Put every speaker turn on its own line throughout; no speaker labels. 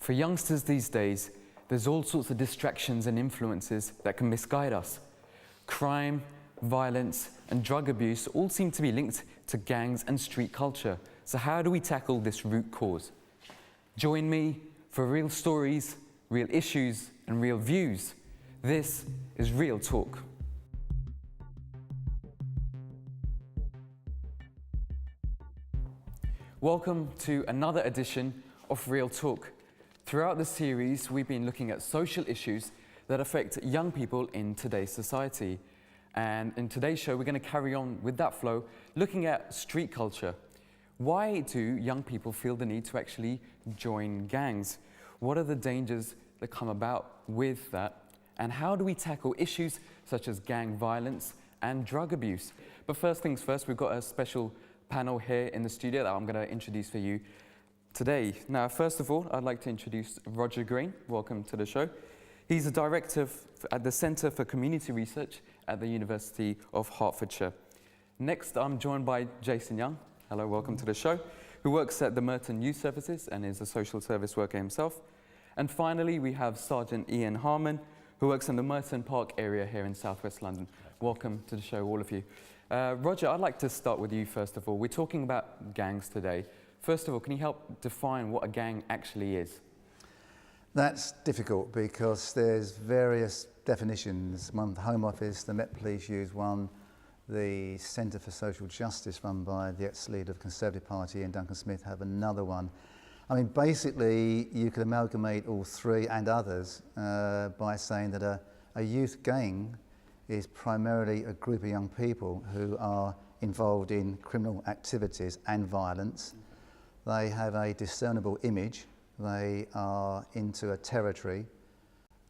For youngsters these days, there's all sorts of distractions and influences that can misguide us. Crime, violence, and drug abuse all seem to be linked to gangs and street culture. So how do we tackle this root cause? Join me for real stories, real issues, and real views. This is Real Talk. Welcome to another edition of Real Talk. Throughout the series, we've been looking at social issues that affect young people in today's society. And in today's show, we're going to carry on with that flow, looking at street culture. Why do young people feel the need to actually join gangs? What are the dangers that come about with that? And how do we tackle issues such as gang violence and drug abuse? But first things first, we've got a special panel here in the studio that I'm going to introduce for you today. Now, first of all, I'd like to introduce Roger Green. Welcome to the show. He's a director at the Centre for Community Research at the University of Hertfordshire. Next, I'm joined by Jason Young. Hello, welcome to the show. Who works at the Merton Youth Services and is a social service worker himself. And finally, we have Sergeant Ian Harman, who works in the Merton Park area here in southwest London. Welcome to the show, all of you. Roger, I'd like to start with you first of all. We're talking about gangs today. First of all, can you help define what a gang actually is?
That's difficult because there's various definitions. One, the Home Office, the Met Police use one, the Centre for Social Justice run by the ex-leader of the Conservative Party, Ian Duncan Smith, have another one. I mean, basically, you could amalgamate all three and others by saying that a youth gang is primarily a group of young people who are involved in criminal activities and violence. They have a discernible image, they are into a territory,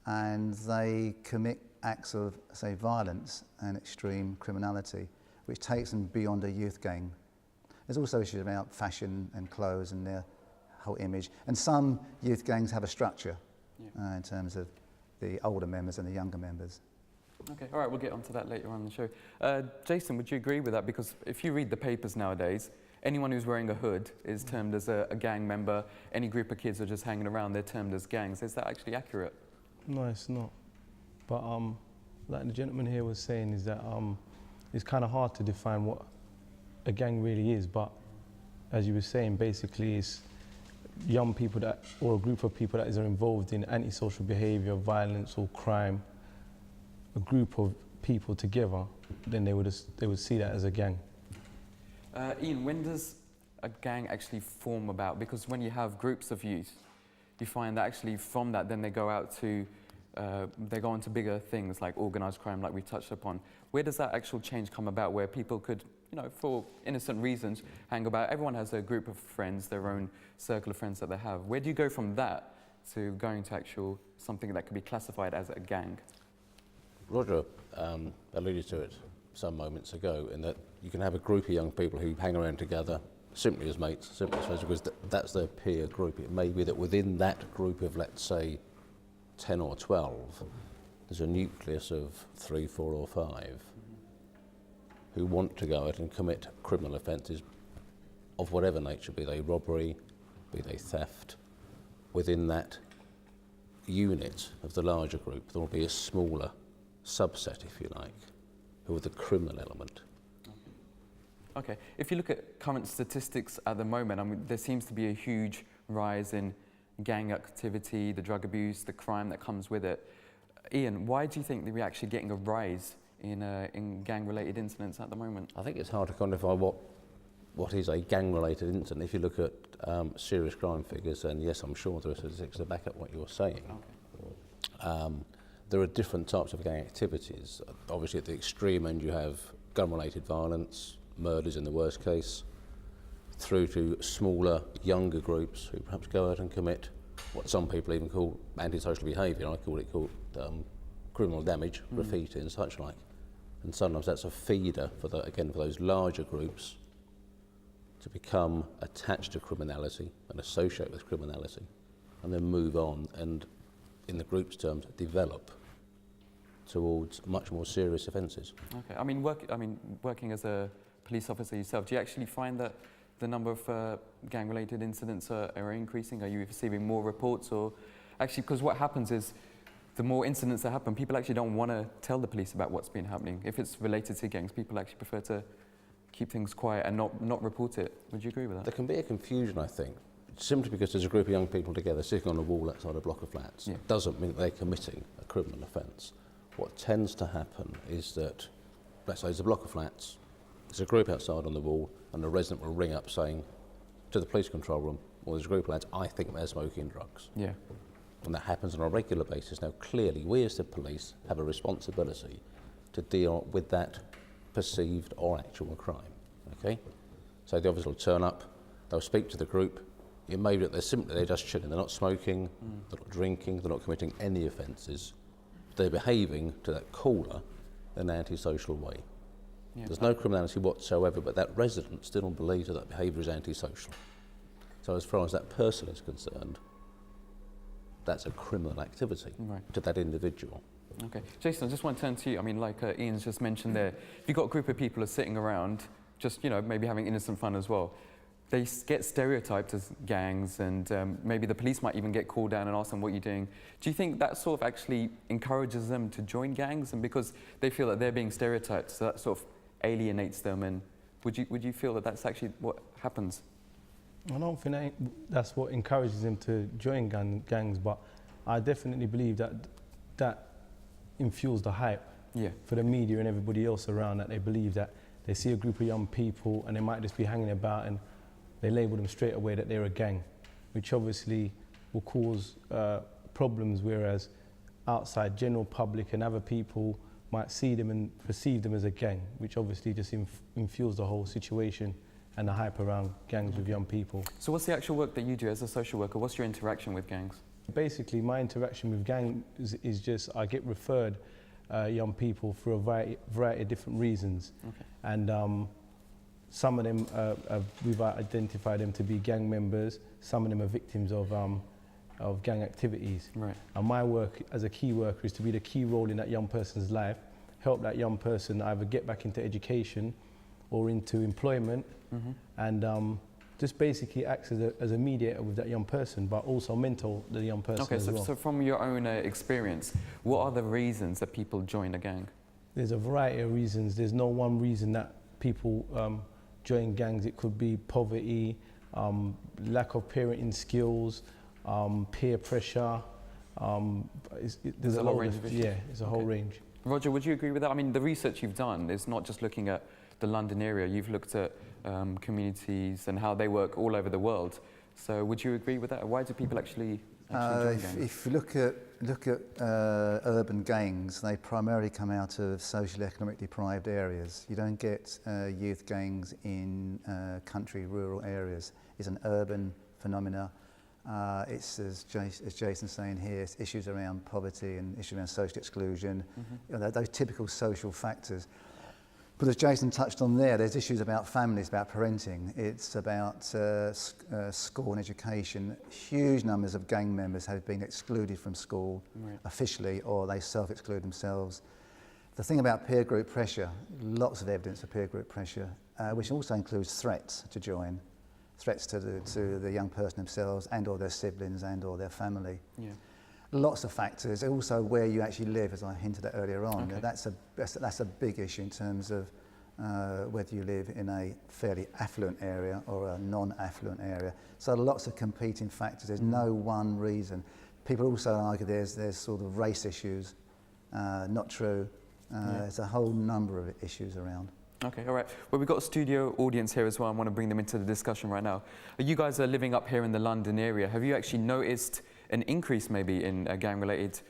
and they commit acts of, say, violence and extreme criminality, which takes them beyond a youth gang. There's also issues about fashion and clothes and their whole image, and some youth gangs have a structure in terms of the older members and the younger members.
Okay, all right, we'll get onto that later on in the show. Jason, would you agree with that? Because if you read the papers nowadays, anyone who's wearing a hood is termed as a gang member. Any group of kids are just hanging around, they're termed as gangs. Is that actually accurate?
No, it's not. But like the gentleman here was saying, is that it's kind of hard to define what a gang really is. But as you were saying, basically it's young people that, or a group of people that is involved in antisocial behaviour, violence or crime, a group of people together, then they would see that as a gang.
Ian, when does a gang actually form about? Because when you have groups of youth, you find that actually from that, then they go out to, they go on to bigger things like organised crime, like we touched upon. Where does that actual change come about, where people could, you know, for innocent reasons, hang about? Everyone has a group of friends, their own circle of friends that they have. Where do you go from that to going to actual something that could be classified as a gang?
Roger alluded to it some moments ago, in that you can have a group of young people who hang around together simply as mates, simply as friends, because that's their peer group. It may be that within that group of, let's say, 10 or 12, there's a nucleus of 3, 4 or 5 who want to go out and commit criminal offences of whatever nature, be they robbery, be they theft. Within that unit of the larger group, there will be a smaller subset, if you like, who are the criminal element.
Okay, if you look at current statistics at the moment, I mean, there seems to be a huge rise in gang activity, the drug abuse, the crime that comes with it. Ian, why do you think that we're actually getting a rise in gang-related incidents at the moment?
I think it's hard to quantify what is a gang-related incident. If you look at serious crime figures, and yes, I'm sure there are statistics to back up what you're saying. Okay. There are different types of gang activities. Obviously at the extreme end you have gun-related violence, murders in the worst case, through to smaller, younger groups who perhaps go out and commit what some people even call antisocial behaviour. I call it criminal damage, graffiti and such like. And sometimes that's a feeder for those larger groups to become attached to criminality and associate with criminality, and then move on and, in the group's terms, develop towards much more serious offences.
Okay, I mean, working as a police officer yourself, do you actually find that the number of gang-related incidents are increasing? Are you receiving more reports, or actually, because what happens is the more incidents that happen, people actually don't want to tell the police about what's been happening. If it's related to gangs, people actually prefer to keep things quiet and not report it. Would you agree with that?
There can be a confusion, I think, simply because there's a group of young people together sitting on a wall outside a block of flats.
Yeah.
Doesn't mean that they're committing a criminal offence. What tends to happen is that, let's say there's a block of flats, there's a group outside on the wall, and a resident will ring up saying to the police control room, well, there's a group of lads, I think they're smoking drugs.
Yeah.
And that happens on a regular basis. Now, clearly, we as the police have a responsibility to deal with that perceived or actual crime, okay? So the officer will turn up, they'll speak to the group. It may be that they're just chilling, they're not smoking, they're not drinking, they're not committing any offences. They're behaving to that cooler an antisocial way.
Yeah.
There's no criminality whatsoever, but that resident still believes that behaviour is antisocial. So as far as that person is concerned, that's a criminal activity to that individual.
Okay. Jason, I just want to turn to you. I mean, like Ian's just mentioned there, if you've got a group of people who are sitting around, just, maybe having innocent fun as well, they get stereotyped as gangs, and maybe the police might even get called down and ask them what you're doing. Do you think that sort of actually encourages them to join gangs, and because they feel that they're being stereotyped, so that sort of alienates them, and would you feel that that's actually what happens?
I don't think that's what encourages them to join gangs, but I definitely believe that infuels the hype for the media and everybody else around, that they believe that they see a group of young people and they might just be hanging about and they label them straight away that they're a gang, which obviously will cause problems, whereas outside general public and other people might see them and perceive them as a gang, which obviously just infuels the whole situation and the hype around gangs with young people.
So what's the actual work that you do as a social worker? What's your interaction with gangs?
Basically, my interaction with gangs is just I get referred young people for a variety of different reasons.
Okay.
And some of them, we've identified them to be gang members, some of them are victims of gang activities.
Right.
And my work as a key worker is to be the key role in that young person's life, help that young person either get back into education or into employment, and just basically acts as a mediator with that young person, but also mentor the young person as well.
So from your own experience, what are the reasons that people join a gang?
There's a variety of reasons. There's no one reason that people join gangs. It could be poverty, lack of parenting skills, peer pressure.
There's a whole range of issues.
Yeah, it's a whole range.
Roger, would you agree with that? I mean, the research you've done is not just looking at the London area. You've looked at communities and how they work all over the world. So would you agree with that? Why do people actually join gangs?
If you look at urban gangs, they primarily come out of socially economically deprived areas. You don't get youth gangs in country, rural areas. It's an urban phenomena. It's, as Jason's saying here, it's issues around poverty and issues around social exclusion, those typical social factors. But as Jason touched on there's issues about families, about parenting. It's about school and education. Huge numbers of gang members have been excluded from school officially, or they self-exclude themselves. The thing about peer group pressure, lots of evidence of peer group pressure, which also includes threats to join. Threats to the young person themselves and or their siblings and or their family. Yeah. Lots of factors. Also where you actually live, as I hinted at earlier on. Okay. That's a big issue in terms of whether you live in a fairly affluent area or a non-affluent area. So lots of competing factors. There's no one reason. People also argue there's sort of race issues. Not true. There's a whole number of issues around.
Okay, all right. Well, we've got a studio audience here as well. I want to bring them into the discussion right now. You guys are living up here in the London area. Have you actually noticed an increase maybe in gang-related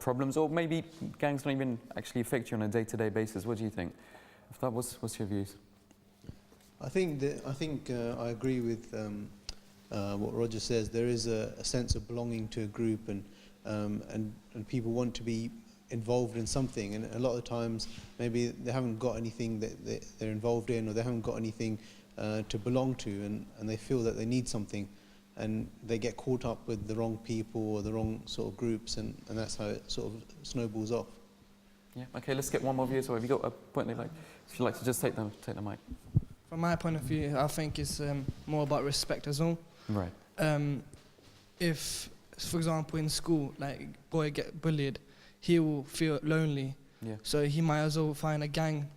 problems, or maybe gangs don't even actually affect you on a day-to-day basis? What do you think? What's your views?
I think I agree with what Roger says. There is a sense of belonging to a group, and people want to be involved in something, and a lot of times maybe they haven't got anything that they're involved in, or they haven't got anything to belong to, and they feel that they need something, and they get caught up with the wrong people or the wrong sort of groups, and that's how it sort of snowballs off.
Yeah, okay, let's get one more view. So have you got a point if you'd like to just take the mic?
From my point of view, I think it's more about respect as well.
Right.
If, for example, in school, like boy get bullied, he will feel lonely.
Yeah.
So he might as well find a gang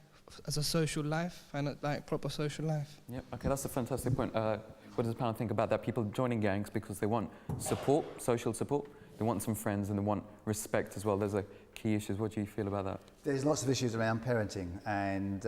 as a social life, and like proper social life.
Yeah. Okay, that's a fantastic point. What does the panel think about that? People joining gangs because they want support, social support. They want some friends and they want respect as well. Those are key issues. What do you feel about that?
There's lots of issues around parenting, and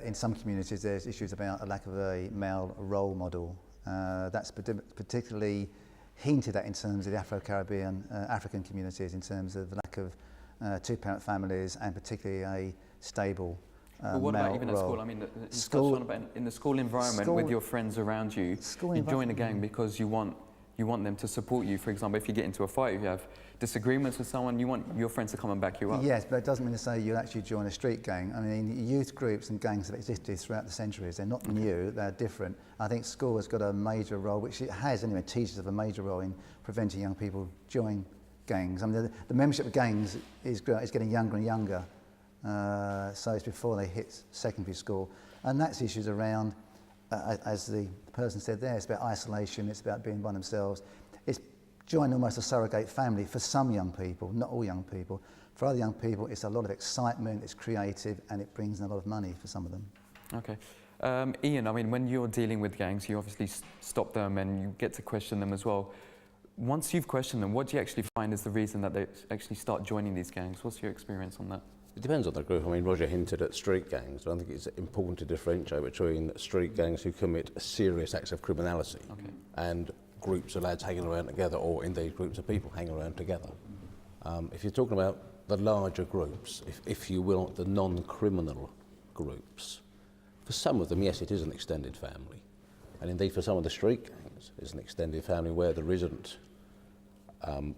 in some communities there's issues about a lack of a male role model. That's particularly hinted at in terms of the Afro-Caribbean, African communities, in terms of the lack of two-parent families and particularly a stable
But what
male
about even at
role.
school? I mean,
School-
in the school environment
School-
with your friends around you,
School
you join a
environment-
gang because you want them to support you. For example, if you get into a fight, if you have disagreements with someone, you want your friends to come and back you up.
Yes, but it doesn't mean to say you'll actually join a street gang. I mean, youth groups and gangs have existed throughout the centuries. They're not new, they're different. I think school has got a major role, which it has anyway, teachers have a major role in preventing young people join gangs. I mean, the membership of gangs is getting younger and younger. So it's before they hit secondary school. And that's issues around, as the person said there, it's about isolation, it's about being by themselves. It's joining almost a surrogate family for some young people, not all young people. For other young people, it's a lot of excitement, it's creative, and it brings in a lot of money for some of them.
Okay. Ian, I mean, when you're dealing with gangs, you obviously stop them and you get to question them as well. Once you've questioned them, what do you actually find is the reason that they actually start joining these gangs? What's your experience on that?
It depends on the group. I mean, Roger hinted at street gangs. I think it's important to differentiate between street gangs who commit serious acts of criminality and groups of lads hanging around together, or indeed groups of people hanging around together. If you're talking about the larger groups, if you will, the non-criminal groups, for some of them, yes, it is an extended family. And indeed for some of the street gangs, it's an extended family where there isn't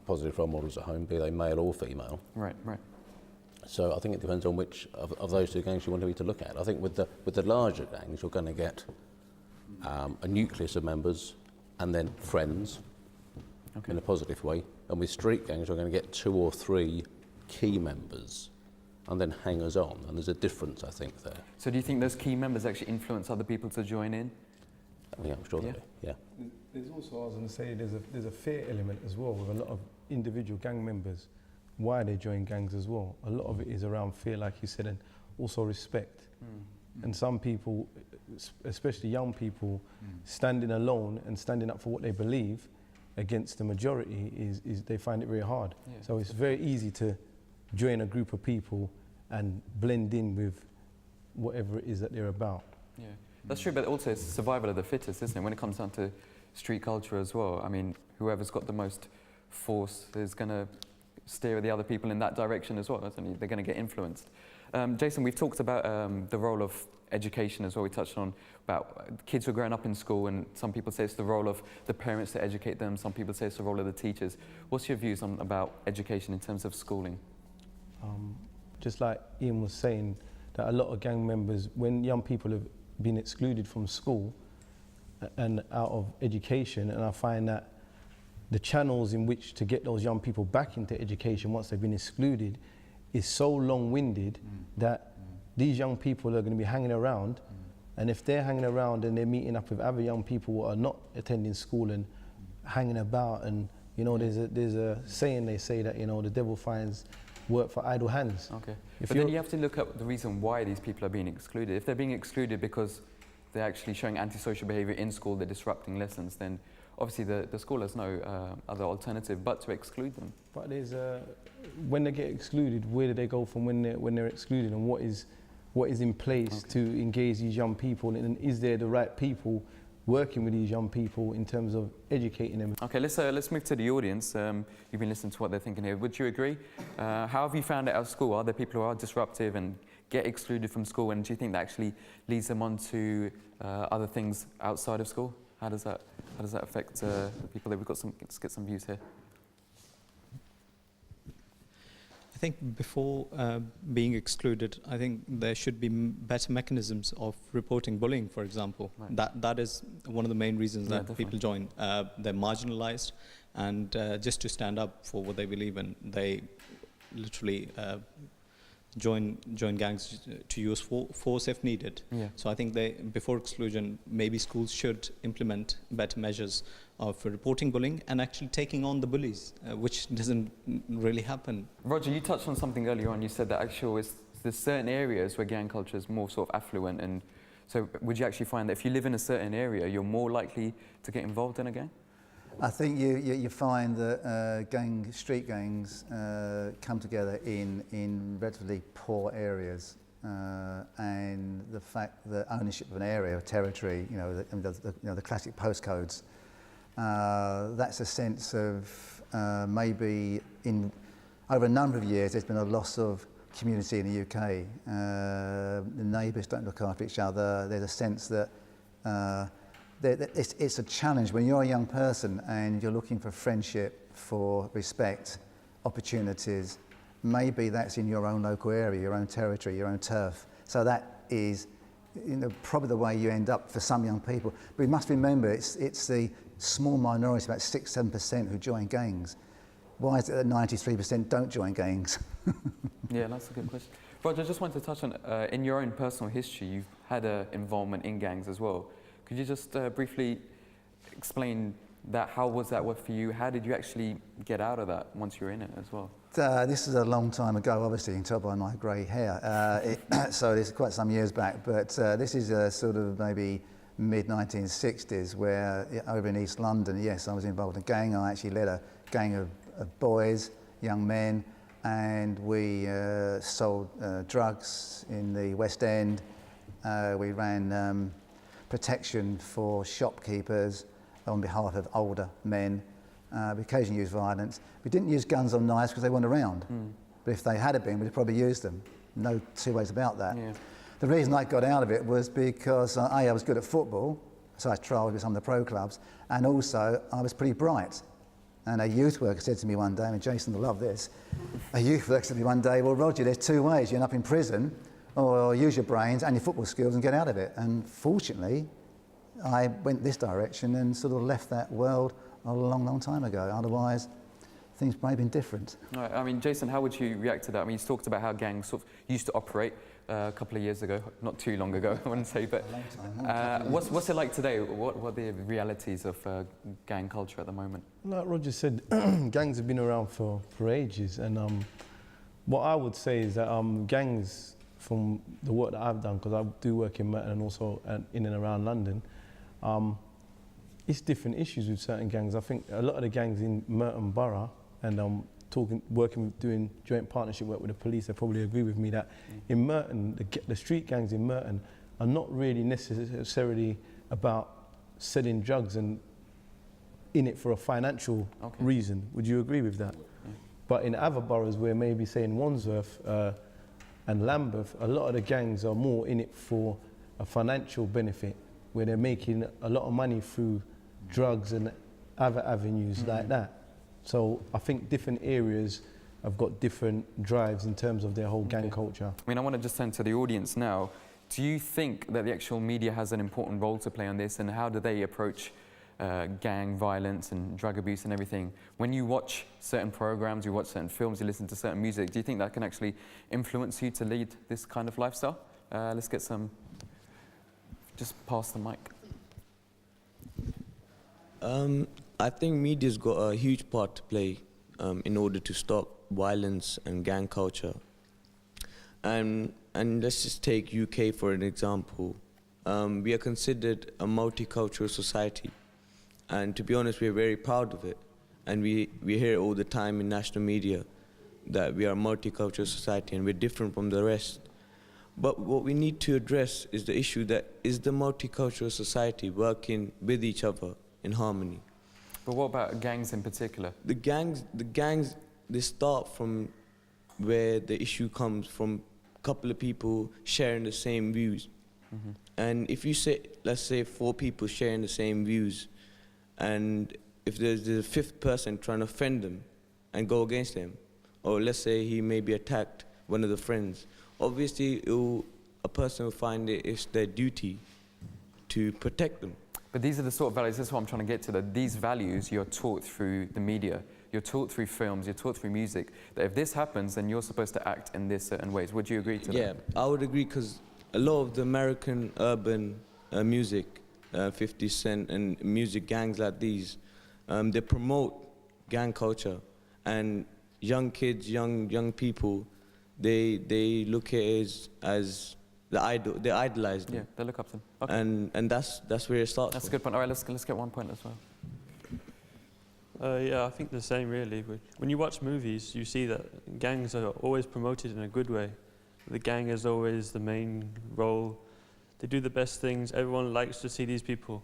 positive role models at home, be they male or female.
Right, right.
So I think it depends on which of those two gangs you want me to look at. I think with the larger gangs, you're going to get a nucleus of members and then friends in a positive way. And with street gangs, you're going to get 2 or 3 key members and then hangers on. And there's a difference, I think, there.
So do you think those key members actually influence other people to join in?
Yeah, I'm sure they do, yeah.
There's also, I was going to say, there's a fear element as well with a lot of individual gang members. Why they join gangs as well. A lot of it is around fear, like you said, and also respect. And some people, especially young people, standing alone and standing up for what they believe against the majority is they find it very hard.
Yeah.
So it's very easy to join a group of people and blend in with whatever it is that they're about.
Yeah, that's true, but also it's survival of the fittest, isn't it? When it comes down to street culture as well. I mean, whoever's got the most force is going to steer the other people in that direction as well, isn't it? They're going to get influenced. Jason, we've talked about the role of education as well. We touched on about kids who are growing up in school, and some people say it's the role of the parents to educate them. Some people say it's the role of the teachers. What's your views about education in terms of schooling?
Just like Ian was saying, that a lot of gang members, when young people have been excluded from school and out of education, and I find that the channels in which to get those young people back into education once they've been excluded is so long-winded that these young people are going to be hanging around, and if they're hanging around and they're meeting up with other young people who are not attending school and hanging about, and you know, there's a saying they say that, you know, the devil finds work for idle hands.
Okay, but then you have to look at the reason why these people are being excluded. If they're being excluded because they're actually showing antisocial behaviour in school, they're disrupting lessons, then obviously the school has no other alternative but to exclude them.
But there's when they get excluded, where do they go from when they're excluded, and what is in place to engage these young people, and is there the right people working with these young people in terms of educating them?
Okay, let's move to the audience. You've been listening to what they're thinking here. Would you agree? How have you found it at school? Are there people who are disruptive and get excluded from school, and do you think that actually leads them on to other things outside of school? How does that affect the people? Let's get some views here.
I think before being excluded, I think there should be better mechanisms of reporting bullying, for example.
Right.
That is one of the main reasons that
definitely.
people join. They're marginalized, and just to stand up for what they believe in, they literally join gangs to use force if needed.
Yeah.
So I think before exclusion, maybe schools should implement better measures for reporting bullying and actually taking on the bullies, which doesn't really happen.
Roger, you touched on something earlier on. You said that actually there's certain areas where gang culture is more sort of affluent, and so would you actually find that if you live in a certain area, you're more likely to get involved in a gang?
I think you find that street gangs come together in relatively poor areas, and the fact that ownership of an area or territory, the classic postcodes, that's a sense of maybe over a number of years there's been a loss of community in the UK. The neighbours don't look after each other. There's a sense that it's a challenge when you're a young person and you're looking for friendship, for respect, opportunities. Maybe that's in your own local area, your own territory, your own turf. So that is probably the way you end up for some young people. But we must remember it's the small minority, about 6-7% who join gangs. Why is it that 93% don't join gangs?
Yeah, that's a good question. Roger, I just wanted to touch on, in your own personal history, you've had an involvement in gangs as well. Could you just briefly explain that? How was that for you? How did you actually get out of that once you're in it as well?
This is a long time ago, obviously, you can tell by my grey hair. So this is quite some years back, but this is sort of maybe mid-1960s where over in East London, yes, I was involved in a gang. I actually led a gang of boys, young men, and we sold drugs in the West End. We ran protection for shopkeepers on behalf of older men. We occasionally used violence. We didn't use guns or knives because they weren't around. But if they had been, we'd probably used them. No two ways about that.
Yeah.
The reason I got out of it was because I was good at football, so I trialled with some of the pro clubs, and also I was pretty bright. And a youth worker said to me one day, and Jason will love this, a youth worker said to me one day, well, Roger, there's two ways. You end up in prison, or use your brains and your football skills and get out of it. And fortunately, I went this direction and sort of left that world a long, long time ago. Otherwise, things might have been different.
All right, I mean, Jason, how would you react to that? I mean, you talked about how gangs sort of used to operate a couple of years ago, not too long ago, I wouldn't say, but what's it like today? What are the realities of gang culture at the moment?
Like Roger said, gangs have been around for ages, and what I would say is that gangs, from the work that I've done, because I do work in Merton and also in and around London, it's different issues with certain gangs. I think a lot of the gangs in Merton Borough, and doing joint partnership work with the police, they probably agree with me that in Merton, the street gangs in Merton are not really necessarily about selling drugs and in it for a financial reason. Would you agree with that? Yeah. But in other boroughs, where maybe say in Wandsworth and Lambeth, a lot of the gangs are more in it for a financial benefit, where they're making a lot of money through drugs and other avenues like that. So I think different areas have got different drives in terms of their whole gang culture.
I mean, I want to just turn to the audience now. Do you think that the actual media has an important role to play on this, and how do they approach gang violence and drug abuse and everything? When you watch certain programs, you watch certain films, you listen to certain music, do you think that can actually influence you to lead this kind of lifestyle? Let's get some, just pass the mic.
I think media's got a huge part to play in order to stop violence and gang culture. And let's just take UK for an example. We are considered a multicultural society. And to be honest, we're very proud of it. And we hear all the time in national media that we are a multicultural society and we're different from the rest. But what we need to address is the issue that is the multicultural society working with each other in harmony.
But what about gangs in particular?
The gangs, they start from where the issue comes from, a couple of people sharing the same views. And if you say, let's say 4 people sharing the same views, and if there's a 5th person trying to offend them and go against them, or let's say he maybe attacked one of the friends, obviously a person will find it's their duty to protect them.
But these are the sort of values, that's what I'm trying to get to, that these values you're taught through the media. you're taught through films, you're taught through music, that if this happens, then you're supposed to act in this certain ways. Would you agree to that?
Yeah, I would agree because a lot of the American urban music, 50 Cent and music gangs like these, they promote gang culture, and young kids, young people, they look at it as the idol. They idolize them.
Yeah, they look up to them. Okay.
And that's where it starts.
That's a
from.
good point. All right, let's get one point as well.
Yeah, I think the same really. When you watch movies, you see that gangs are always promoted in a good way. The gang is always the main role. They do the best things. Everyone likes to see these people.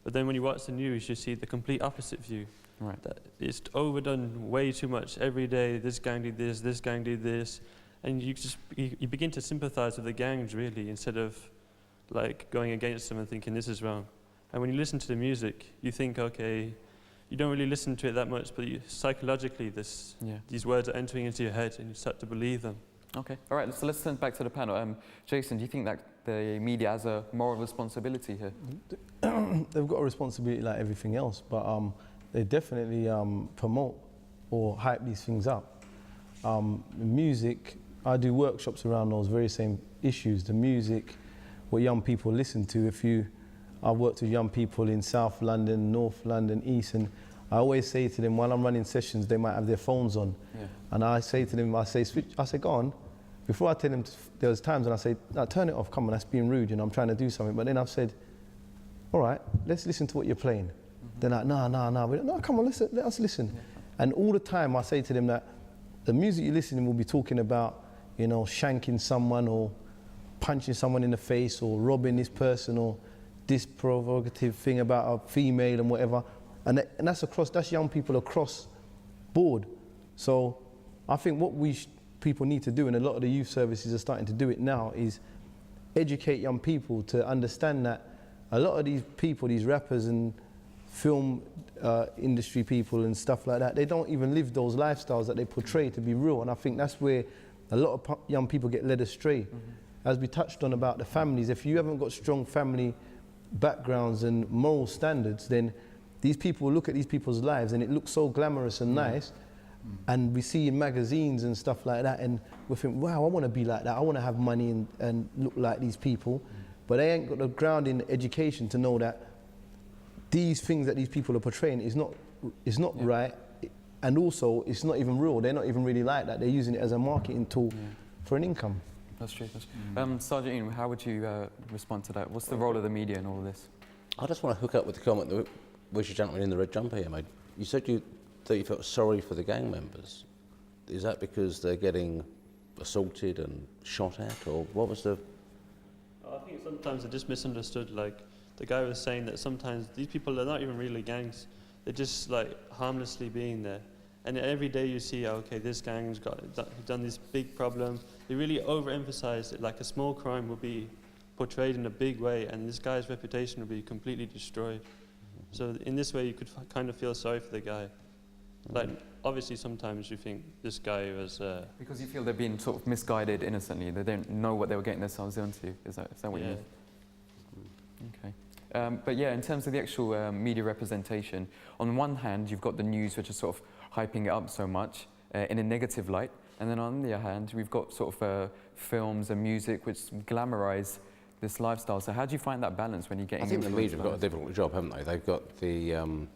But then when you watch the news, you see the complete opposite view.
Right.
That it's overdone way too much. Every day, this gang did this gang did this. And you begin to sympathize with the gangs really, instead of like going against them and thinking this is wrong. And when you listen to the music, you think, okay, you don't really listen to it that much, but psychologically these words are entering into your head and you start to believe them.
Okay, all right, so let's turn back to the panel. Jason, do you think that the media has a moral responsibility here?
They've got a responsibility like everything else, but they definitely promote or hype these things up. Music, I do workshops around those very same issues. The music, what young people listen to. I've worked with young people in South London, North London, East, and I always say to them, while I'm running sessions, they might have their phones on. Yeah. And I say to them, I say, go on. Before I tell them, there's times when I say, no, turn it off, come on, that's being rude, you know, I'm trying to do something. But then I've said, all right, let's listen to what you're playing. Mm-hmm. They're like, no, come on, let us listen. Yeah. And all the time I say to them that the music you're listening will be talking about, you know, shanking someone or punching someone in the face or robbing this person or this provocative thing about a female and whatever. And that's young people across board. So I think what people need to do, and a lot of the youth services are starting to do it now, is educate young people to understand that a lot of these people, these rappers and film industry people and stuff like that, they don't even live those lifestyles that they portray to be real. And I think that's where a lot of young people get led astray. Mm-hmm. As we touched on about the families, if you haven't got strong family backgrounds and moral standards, then these people will look at these people's lives and it looks so glamorous and nice. And we see in magazines and stuff like that, and we think, wow, I want to be like that. I want to have money and look like these people. But they ain't got the ground in education to know that these things that these people are portraying is not right, and also it's not even real. They're not even really like that. They're using it as a marketing tool for an income.
That's true. Sergeant Ian, how would you respond to that? What's the role of the media in all of this?
I just want to hook up with the comment that which the gentleman in the red jumper here made. You said that you felt sorry for the gang members. Is that because they're getting assaulted and shot at, or what was the...
I think sometimes they're just misunderstood. Like the guy was saying that sometimes these people are not even really gangs. They're just like harmlessly being there. And every day you see, okay, this gang's done this big problem. They really overemphasize it, like a small crime will be portrayed in a big way, and this guy's reputation will be completely destroyed. So in this way, you could kind of feel sorry for the guy. Like, obviously, sometimes you think this guy was...
Because you feel they're being sort of misguided innocently. They don't know what they were getting themselves into. Is that what you mean? Okay. But yeah, in terms of the actual media representation, on one hand, you've got the news, which is sort of hyping it up so much in a negative light. And then on the other hand, we've got sort of films and music which glamorize this lifestyle. So how do you find that balance when you're getting...
I think the media have got a difficult job, haven't they? They've got the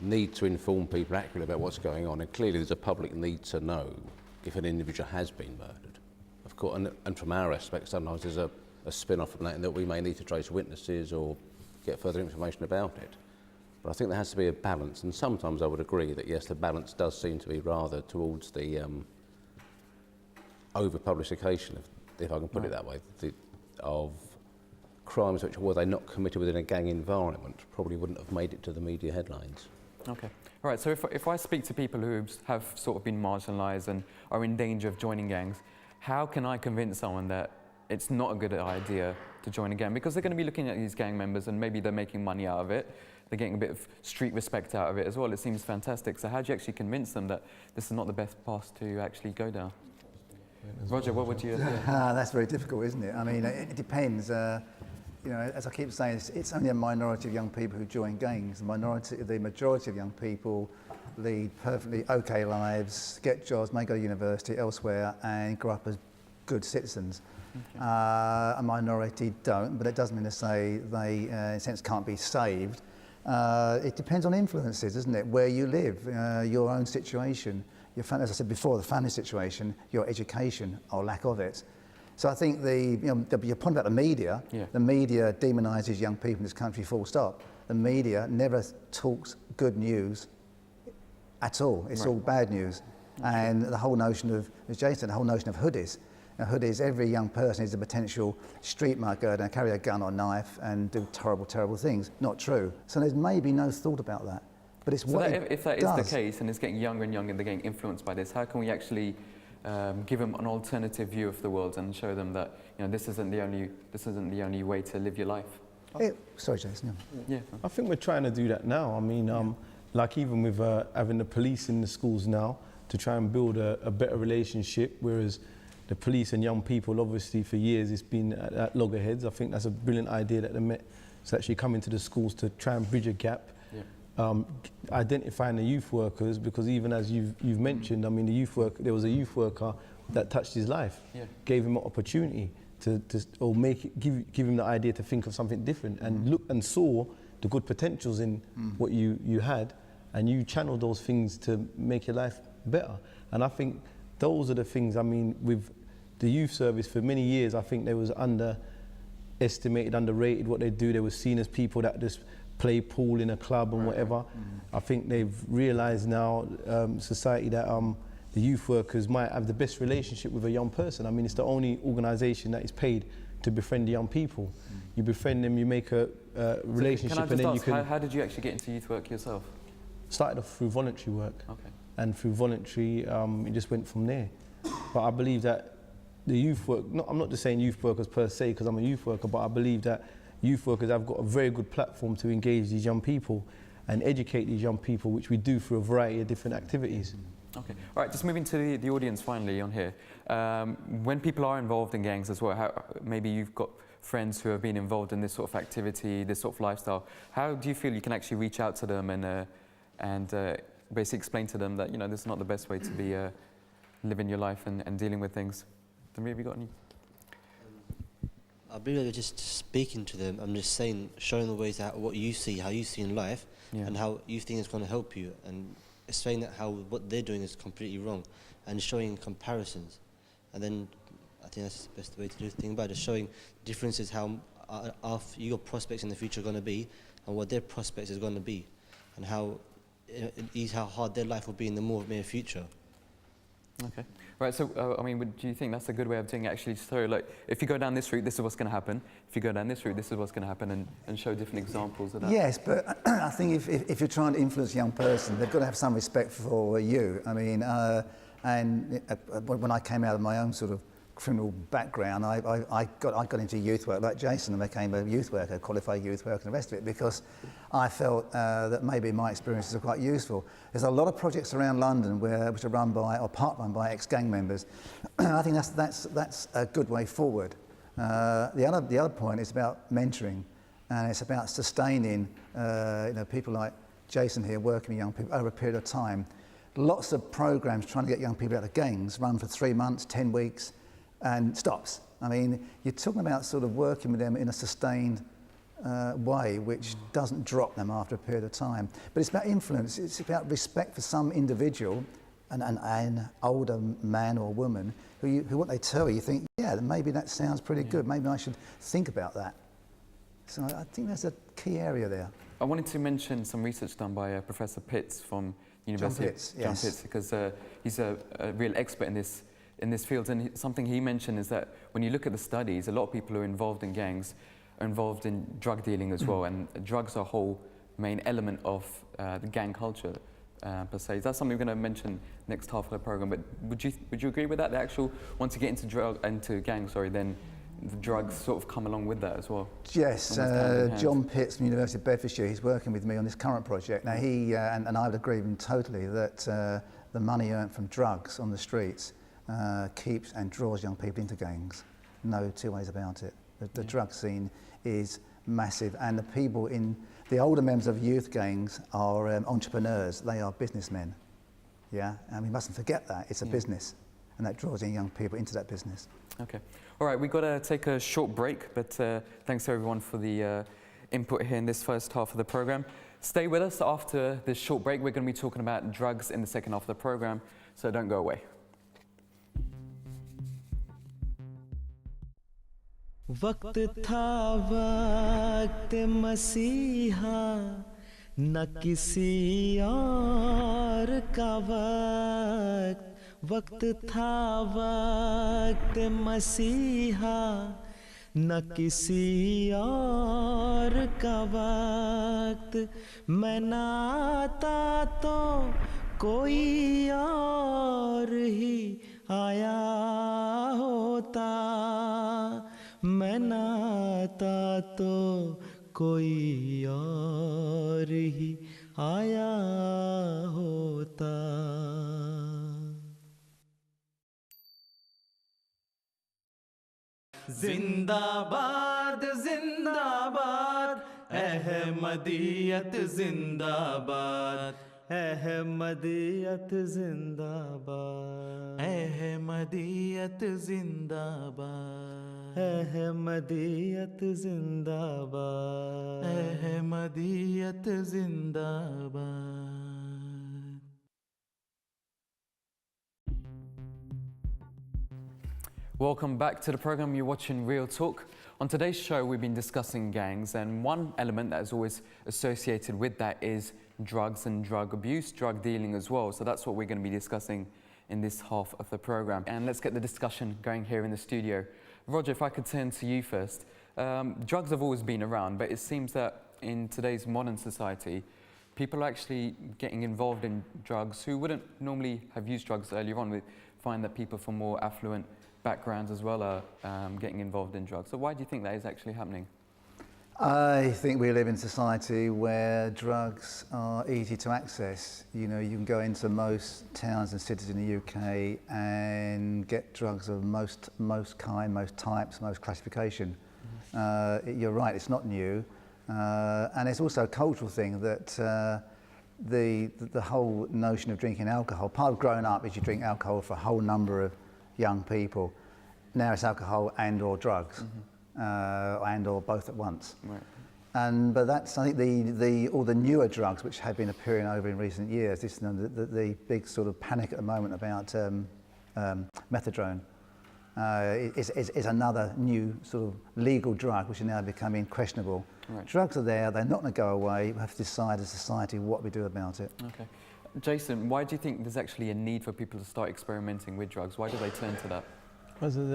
need to inform people accurately about what's going on, and clearly there's a public need to know if an individual has been murdered. Of course, and from our aspect, sometimes there's a spin-off from that in that we may need to trace witnesses or get further information about it. But I think there has to be a balance, and sometimes I would agree that yes, the balance does seem to be rather towards the over-publication, if I can put it that way, of crimes which, were they not committed within a gang environment, probably wouldn't have made it to the media headlines.
Okay. All right, so if I speak to people who have sort of been marginalised and are in danger of joining gangs, how can I convince someone that it's not a good idea to join a gang? Because they're going to be looking at these gang members and maybe they're making money out of it. They're getting a bit of street respect out of it as well. It seems fantastic. So how do you actually convince them that this is not the best path to actually go down? Roger, what would you...
That's very difficult, isn't it? I mean, it depends. You know, as I keep saying, it's only a minority of young people who join gangs. The majority of young people lead perfectly okay lives, get jobs, may go to university elsewhere, and grow up as good citizens.
Okay.
A minority don't, but it doesn't mean to say they, in a sense, can't be saved. It depends on influences, doesn't it? Where you live, your own situation, your family, as I said before, the family situation, your education or lack of it. So I think your point about the media demonises young people in this country, full stop. The media never talks good news at all. It's all bad news. And the whole notion of, as Jason said, the whole notion of hoodies. Now, hoodies, every young person is a potential street mugger and carry a gun or knife and do terrible, terrible things. Not true. So there's maybe no thought about that. But it's
So
what
that, if that
does.
is the case and it's getting younger and younger and they're getting influenced by this, how can we actually give them an alternative view of the world and show them that this isn't the only way to live your life?
Sorry, Jason.
Yeah.
I think we're trying to do that now. I mean, like even with having the police in the schools now to try and build a better relationship, whereas the police and young people, obviously for years it's been at loggerheads. I think that's a brilliant idea that the Met is actually coming to the schools to try and bridge a gap.
Yeah.
Identifying the youth workers, because even as you've mentioned, I mean, there was a youth worker that touched his life, gave him an opportunity to give him the idea to think of something different and look and saw the good potentials in what you had, and you channeled those things to make your life better. And I think those are the things, I mean, with the youth service for many years, I think they was underestimated, underrated what they do. They were seen as people that just play pool in a club and whatever. I think they've realised now, society, that the youth workers might have the best relationship with a young person. I mean, it's the only organisation that is paid to befriend young people. You befriend them, you make a relationship,
can I just
and then
ask,
you can...
how did you actually get into youth work yourself?
Started off through voluntary work.
Okay.
And through voluntary, it just went from there. But I believe that the youth work, I'm not just saying youth workers per se because I'm a youth worker, but I believe that youth workers have got a very good platform to engage these young people and educate these young people, which we do through a variety of different activities.
Okay. All right, just moving to the audience finally on here. When people are involved in gangs as well, maybe you've got friends who have been involved in this sort of activity, this sort of lifestyle, how do you feel you can actually reach out to them and basically explain to them that this is not the best way to be living your life and dealing with things? Have you got any?
I believe just speaking to them, I'm just saying, showing the ways that what you see, how you see in life, and how you think it's going to help you, and saying that how what they're doing is completely wrong, and showing comparisons, and then I think that's the best way to do the thing about it, just showing differences, how your prospects in the future are going to be, and what their prospects is going to be, and how hard their life will be in the more near future.
Okay. Right, so, I mean, do you think that's a good way of doing it, actually? So, like, if you go down this route, this is what's going to happen. If you go down this route, this is what's going to happen, and show different examples of that?
Yes, but I think if you're trying to influence a young person, they've got to have some respect for you. I mean, when I came out of my own sort of criminal background, I got into youth work like Jason, and became a youth worker, qualified youth worker, and the rest of it, because I felt that maybe my experiences are quite useful. There's a lot of projects around London which are run by, or part-run by, ex-gang members. I think that's a good way forward. The other point is about mentoring, and it's about sustaining people like Jason here, working with young people over a period of time. Lots of programs trying to get young people out of gangs run for 3 months, 10 weeks, and stops. I mean, you're talking about sort of working with them in a sustained way, which doesn't drop them after a period of time. But it's about influence. It's about respect for some individual, an older man or woman, who what they tell you think, yeah, maybe that sounds pretty good. Maybe I should think about that. So I think there's a key area there.
I wanted to mention some research done by Professor Pitts from University.
John Pitts,
because he's a real expert in this field, and something he mentioned is that when you look at the studies, a lot of people who are involved in gangs are involved in drug dealing as well, and drugs are a whole main element of the gang culture per se. That's something we're going to mention next half of the program. But would you agree with that? The actual, once you get into gangs, then the drugs sort of come along with that as well.
Yes, John Pitts from University of Bedfordshire, he's working with me on this current project. Now he, and I would agree with him totally, that the money earned from drugs on the streets keeps and draws young people into gangs. No two ways about it. The drug scene is massive. And the people the older members of youth gangs are entrepreneurs. They are businessmen. Yeah, and we mustn't forget that it's a business, and that draws in young people into that business.
Okay. All right, we've got to take a short break, but thanks everyone for the input here in this first half of the program. Stay with us after this short break. We're going to be talking about drugs in the second half of the program, so don't go away.
वक्त था वक्त मसीहा न किसी और का वक्त था वक्त मसीहा न किसी और का वक्त मैं ना आता तो कोई और ही आया होता मैं ना आता तो कोई और ही आया होता जिंदाबाद जिंदाबाद अहमदियत जिंदाबाद अहमदियत जिंदाबाद अहमदियत जिंदाबाद अहमदियत जिंदाबाद अहमदियत जिंदाबाद
Welcome back to the program. You're watching Real Talk. On today's show, we've been discussing gangs, and one element that is always associated with that is drugs and drug abuse, drug dealing as well. So that's what we're going to be discussing in this half of the program. And let's get the discussion going here in the studio. Roger, if I could turn to you first. Drugs have always been around, but it seems that in today's modern society, people are actually getting involved in drugs who wouldn't normally have used drugs earlier on. We find that people from more affluent backgrounds as well are getting involved in drugs. So why do you think that is actually happening?
I think we live in a society where drugs are easy to access. You know, you can go into most towns and cities in the UK and get drugs of most kind, most types, most classification. You're right, it's not new. And it's also a cultural thing that the whole notion of drinking alcohol, part of growing up is you drink alcohol for a whole number of young people. Now it's alcohol and or drugs, and or both at once. Right. But that's, I think, all the newer drugs which have been appearing over in recent years. This, the big sort of panic at the moment about methadone is another new sort of legal drug which is now becoming questionable. Right. Drugs are there, they're not going to go away. We have to decide as a society what we do about it.
Okay. Jason, why do you think there's actually a need for people to start experimenting with drugs? Why do they turn to that?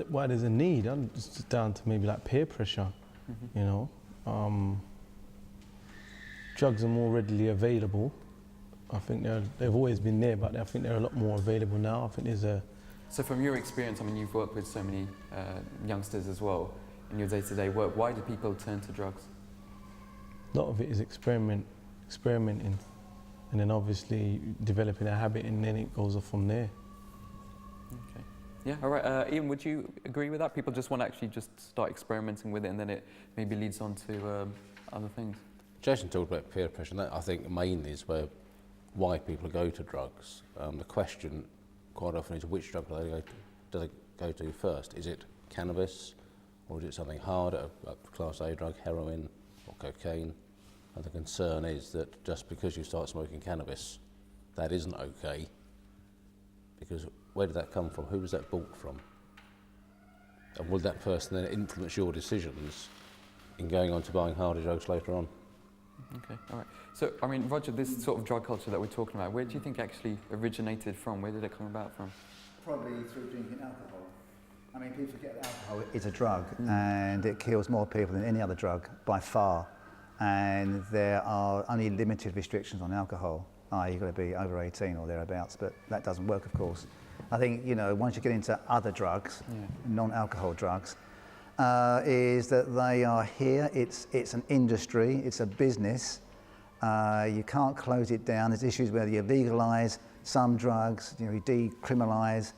Why there's a need? It's just down to maybe like peer pressure, you know. Drugs are more readily available. I think they've always been there, but I think they're a lot more available now. I think there's a...
So from your experience, I mean, you've worked with so many youngsters as well in your day-to-day work. Why do people turn to drugs?
A lot of it is experimenting. And then obviously developing a habit, and then it goes off from there.
Okay. Yeah, all right. Ian, would you agree with that? People just want to actually just start experimenting with it, and then it maybe leads on to other things.
Jason talked about peer pressure, and that I think mainly is why people go to drugs. The question quite often is which drug do they go to first? Is it cannabis, or is it something harder, a class A drug, heroin or cocaine? And the concern is that just because you start smoking cannabis, that isn't okay, because where did that come from? Who was that bought from? And will that person then influence your decisions in going on to buying harder drugs later on?
Okay, all right. So, I mean, Roger, this sort of drug culture that we're talking about, where do you think actually originated from? Where did it come about from?
Probably through drinking alcohol. I mean, people forget that alcohol is a drug, and it kills more people than any other drug by far. And there are only limited restrictions on alcohol. You've got to be over 18 or thereabouts, but that doesn't work, of course. I think, you know, once you get into other drugs, non-alcohol drugs, is that they are here. It's an industry, it's a business. You can't close it down. There's issues where you legalise some drugs, you decriminalise.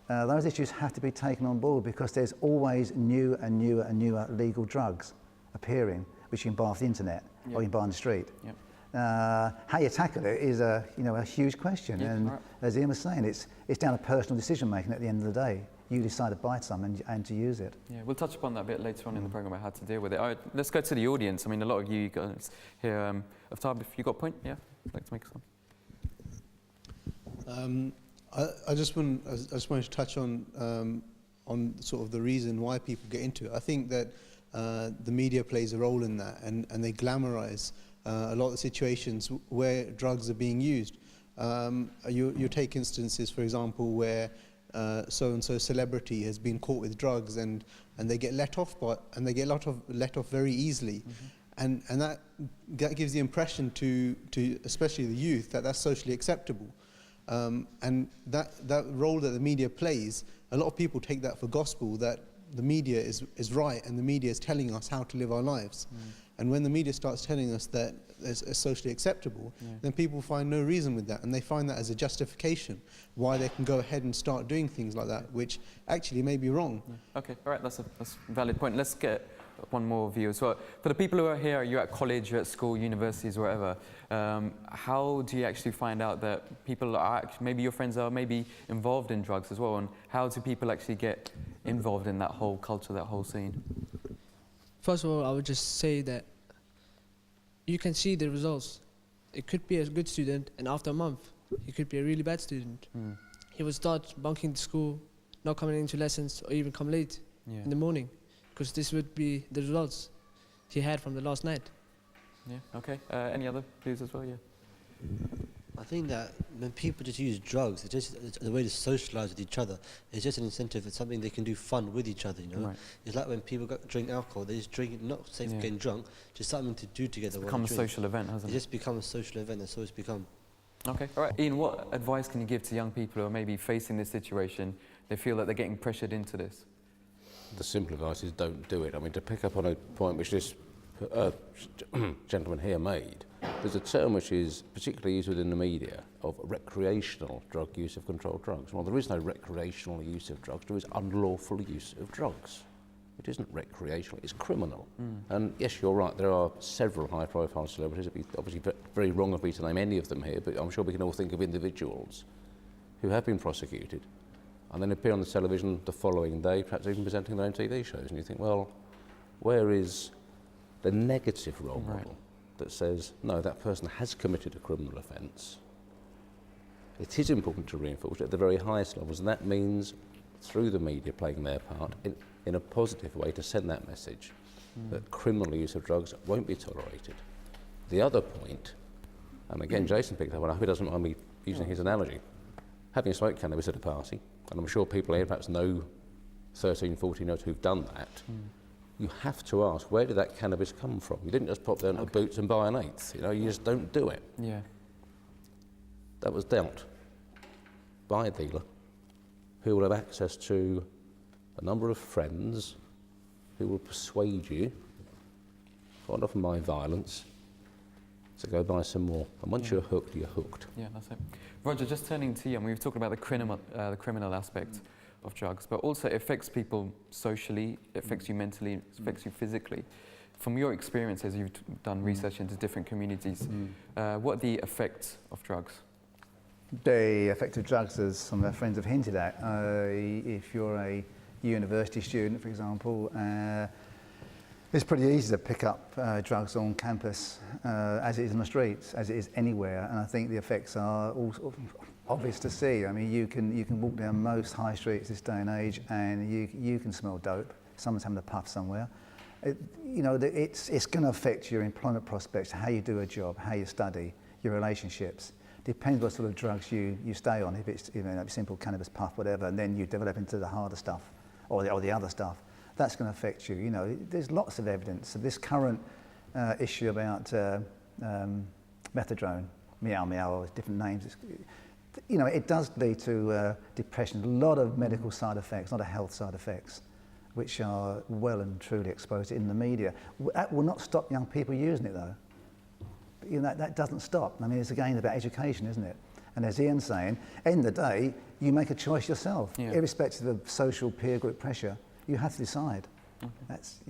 Those issues have to be taken on board because there's always new and newer and newer legal drugs appearing. which you can buy off the internet or you can buy on the street.
Yep.
How you tackle it is a huge question, and as Ian was saying, it's down to personal decision making at the end of the day. You decide to buy some and to use it.
Yeah, we'll touch upon that a bit later on in the programme about how to deal with it. All right, let's go to the audience. I mean, a lot of you guys here, Aftab, if you got a point, yeah, I'd like to make some.
I just wanted to touch on sort of the reason why people get into it. I think that the media plays a role in that, and they glamorise a lot of the situations where drugs are being used. You take instances, for example, where so-and-so celebrity has been caught with drugs and they get let off, let off very easily. And that gives the impression to especially the youth that that's socially acceptable. And that role that the media plays, a lot of people take that for gospel, that the media is right and the media is telling us how to live our lives. And when the media starts telling us that it's socially acceptable, then people find no reason with that, and they find that as a justification why they can go ahead and start doing things like that, which actually may be wrong.
Okay, all right, that's a valid point. Let's get one more view as well. For the people who are here, you're at college, you're at school, universities, wherever, how do you actually find out that people are actually, maybe your friends are maybe involved in drugs as well, and how do people actually get involved in that whole culture, that whole scene?
First of all, I would just say that you can see the results. It could be a good student, and after a month, he could be a really bad student. He would start bunking the school, not coming into lessons, or even come late in the morning, because this would be the results he had from the last night.
Yeah, okay. Any other views as well? Yeah.
I think that when people just use drugs, it's just the way to socialise with each other. It's just an incentive. It's something they can do fun with each other, you know.
Right.
It's like when people drink alcohol, they just drink it, not say for getting drunk, just something to do together.
It's become a social event, hasn't it?
It's just become a social event, that's all it's become.
Okay, all right. Ian, what advice can you give to young people who are maybe facing this situation? They feel that they're getting pressured into this.
The simple advice is don't do it. I mean, to pick up on a point which this gentleman here made, there's a term which is particularly used within the media of recreational drug use of controlled drugs. Well, there is no recreational use of drugs, there is unlawful use of drugs. It isn't recreational, it's criminal. And yes, you're right, there are several high-profile celebrities. It'd be obviously very wrong of me to name any of them here, but I'm sure we can all think of individuals who have been prosecuted and then appear on the television the following day, perhaps even presenting their own TV shows, and you think, well, where is the negative role model that says, no, that person has committed a criminal offence? It is important to reinforce it at the very highest levels, and that means through the media playing their part in a positive way to send that message that criminal use of drugs won't be tolerated. The other point, and again Jason picked up on, I hope he doesn't mind me using his analogy, having smoked cannabis at a party, and I'm sure people here perhaps know 13, 14-year-olds who've done that, you have to ask, where did that cannabis come from? You didn't just pop down to Boots and buy an eighth, you know, you just don't do it.
Yeah.
That was dealt by a dealer who will have access to a number of friends who will persuade you, quite often by violence, to go buy some more. And once you're hooked, you're hooked.
Yeah, that's it. Roger, just turning to you, and we were talking about the criminal aspect of drugs, but also it affects people socially, it affects you mentally, it affects you physically. From your experiences, you've done research into different communities, what are the effects of drugs?
The effect of drugs, as some of our friends have hinted at, if you're a university student, for example, it's pretty easy to pick up drugs on campus, as it is on the streets, as it is anywhere, and I think the effects are all sort of obvious to see. I mean, you can walk down most high streets this day and age, and you can smell dope. Someone's having a puff somewhere. It's going to affect your employment prospects, how you do a job, how you study, your relationships. Depends what sort of drugs you stay on. If it's simple cannabis puff, whatever, and then you develop into the harder stuff or the other stuff, that's going to affect you. You know, there's lots of evidence. So this current issue about methadone, meow, or different names, it does lead to depression. A lot of medical side effects, not a health side effects, which are well and truly exposed in the media. That will not stop young people using it, though. That doesn't stop. I mean, it's again about education, isn't it? And as Ian's saying, end of the day, you make a choice yourself, irrespective of social peer group pressure. You have to decide. That's,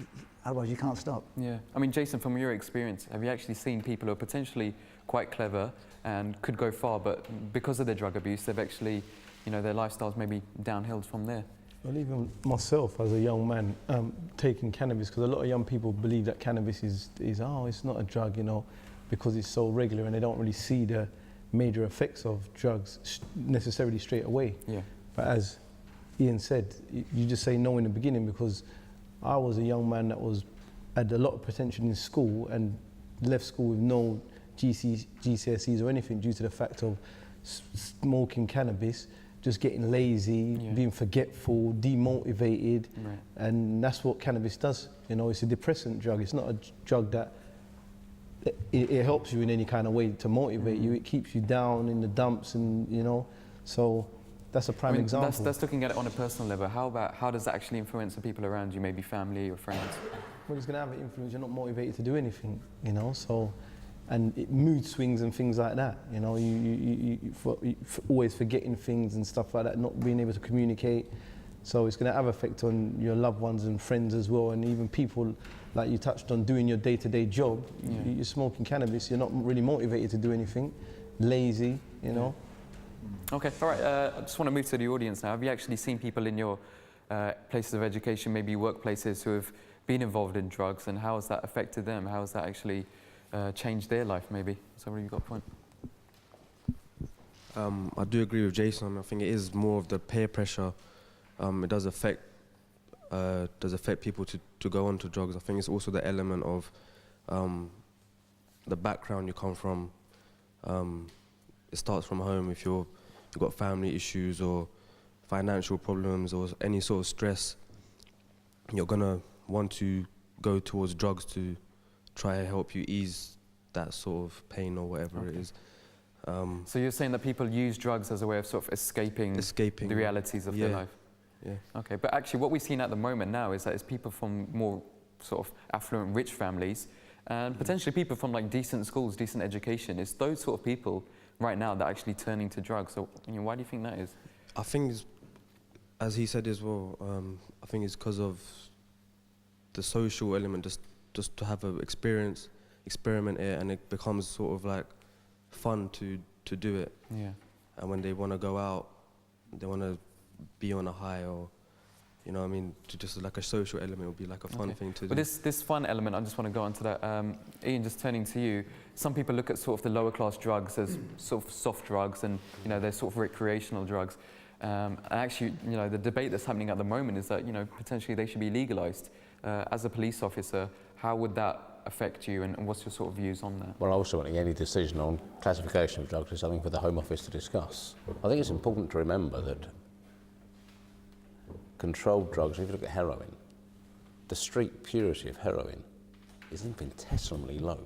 otherwise you can't stop.
Yeah. I mean, Jason, from your experience, have you actually seen people who are potentially quite clever and could go far, but because of their drug abuse, they've actually, you know, their lifestyles maybe downhill from there?
Well, even myself as a young man taking cannabis, because a lot of young people believe that cannabis is it's not a drug, you know, because it's so regular, and they don't really see the major effects of drugs necessarily straight away.
Yeah.
But as Ian said, you just say no in the beginning, because I was a young man that had a lot of potential in school and left school with no GCSEs or anything due to the fact of smoking cannabis, just getting lazy, being forgetful, demotivated, and that's what cannabis does. You know, it's a depressant drug. It's not a drug that it helps you in any kind of way to motivate you. It keeps you down in the dumps, and you know, so that's a prime example.
That's looking at it on a personal level. How does that actually influence the people around you, maybe family or friends?
Well, it's going to have an influence. You're not motivated to do anything, you know. So, and mood swings and things like that. You know, you always forgetting things and stuff like that, not being able to communicate. So it's going to have effect on your loved ones and friends as well, and even people like you touched on doing your day-to-day job. You're smoking cannabis. You're not really motivated to do anything. Lazy, you know.
Okay, all right. I just want to move to the audience now. Have you actually seen people in your places of education, maybe workplaces, who have been involved in drugs, and how has that affected them? How has that actually changed their life, maybe? So, where you got a point?
I do agree with Jason. I think it is more of the peer pressure. It does affect people to go on to drugs. I think it's also the element of the background you come from. It starts from home. If you've got family issues or financial problems or any sort of stress, you're gonna want to go towards drugs to try and help you ease that sort of pain or whatever it is.
So you're saying that people use drugs as a way of sort of escaping the realities of their life?
Yeah.
Okay, but actually what we've seen at the moment now is that it's people from more sort of affluent, rich families, and potentially people from like decent schools, decent education. It's those sort of people right now that are actually turning to drugs. So, you know, why do you think that is?
I think, as he said as well, I think it's because of the social element, just to have an experiment it, and it becomes sort of like fun to do it.
Yeah.
And when they want to go out, they want to be on a high, or, you know what I mean, to just like a social element would be like a fun thing to do.
But this fun element, I just want to go on to that. Ian, just turning to you, some people look at sort of the lower class drugs as sort of soft drugs, and, you know, they're sort of recreational drugs. And actually, you know, the debate that's happening at the moment is that, you know, potentially they should be legalized. As a police officer, how would that affect you, and what's your sort of views on that?
Well, ultimately, any decision on classification of drugs is something for the Home Office to discuss. I think it's important to remember that controlled drugs, if you look at heroin, the street purity of heroin is infinitesimally low.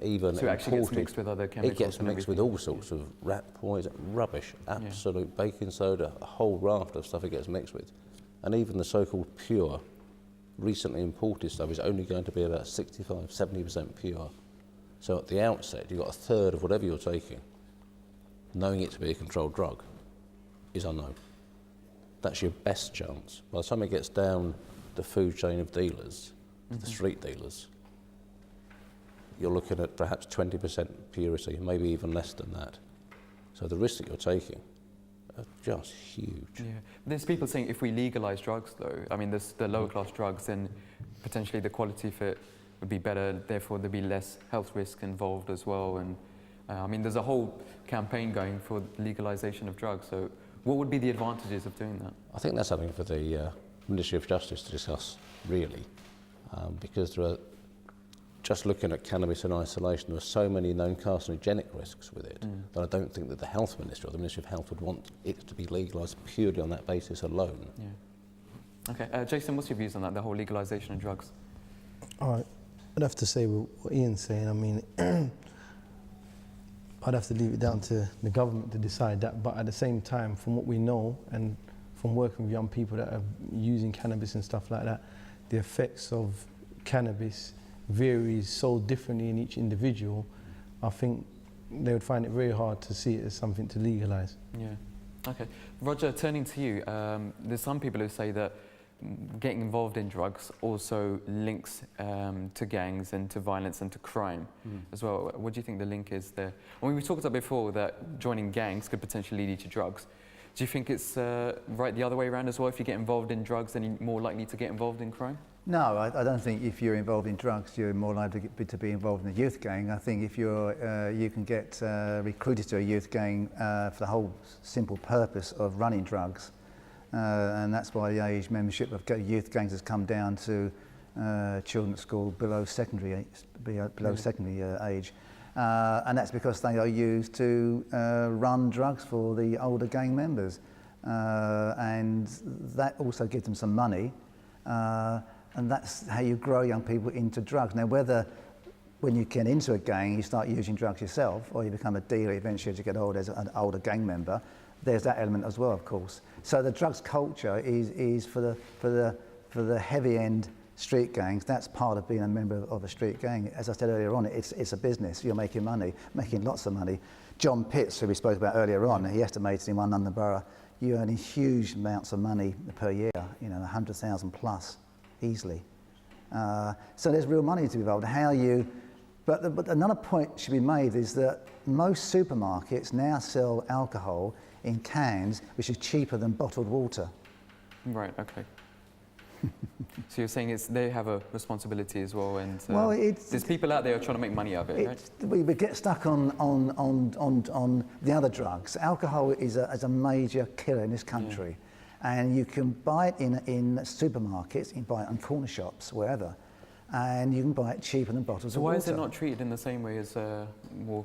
Even
so it actually gets mixed with other chemicals?
It gets mixed with all sorts of rat poison, rubbish, absolute baking soda, a whole raft of stuff it gets mixed with. And even the so-called pure, recently imported stuff is only going to be about 65, 70% pure. So at the outset, you've got a third of whatever you're taking, knowing it to be a controlled drug, is unknown. That's your best chance. By the time it gets down the food chain of dealers, the street dealers, you're looking at perhaps 20% purity, maybe even less than that. So the risks that you're taking are just huge.
Yeah. There's people saying if we legalise drugs, though, I mean, there's the lower class drugs, then potentially the quality of it would be better, therefore there'd be less health risk involved as well. And I mean, there's a whole campaign going for legalisation of drugs. So what would be the advantages of doing that?
I think that's something for the Ministry of Justice to discuss, really, because there are, just looking at cannabis in isolation, there are so many known carcinogenic risks with it that I don't think that the Health Ministry or the Ministry of Health would want it to be legalised purely on that basis alone.
Yeah. Okay, Jason, what's your views on that, the whole legalisation of drugs?
All right, I'd have to say what Ian's saying. I mean, I'd have to leave it down to the government to decide that, but at the same time, from what we know and from working with young people that are using cannabis and stuff like that, the effects of cannabis varies so differently in each individual. I think they would find it very hard to see it as something to legalise.
Yeah. Okay. Roger, turning to you, there's some people who say that getting involved in drugs also links to gangs and to violence and to crime as well. What do you think the link is there? I mean, we talked about before that joining gangs could potentially lead you to drugs. Do you think it's right the other way around as well? If you get involved in drugs, then you're more likely to get involved in crime?
No, I don't think if you're involved in drugs, you're more likely to be involved in a youth gang. I think if you can get recruited to a youth gang for the whole simple purpose of running drugs, and that's why the age membership of youth gangs has come down to children at school below secondary age. And that's because they are used to run drugs for the older gang members. And that also gives them some money. And that's how you grow young people into drugs. Now, whether when you get into a gang, you start using drugs yourself, or you become a dealer eventually as you get older as an older gang member, there's that element as well, of course. So the drugs culture is for the heavy end street gangs. That's part of being a member of a street gang. As I said earlier on, it's a business. You're making money, making lots of money. John Pitts, who we spoke about earlier on, he estimated in one London borough, you're earning huge amounts of money per year, 100,000 plus, easily. So there's real money to be involved. But another point should be made is that most supermarkets now sell alcohol in cans, which is cheaper than bottled water.
Right, okay. So you're saying they have a responsibility as well, and there's people out there who are trying to make money out of it, right?
We get stuck on the other drugs. Alcohol is a major killer in this country, and you can buy it in supermarkets, you can buy it on corner shops, wherever, and you can buy it cheaper than bottles of water.
So why is it not treated in the same way as more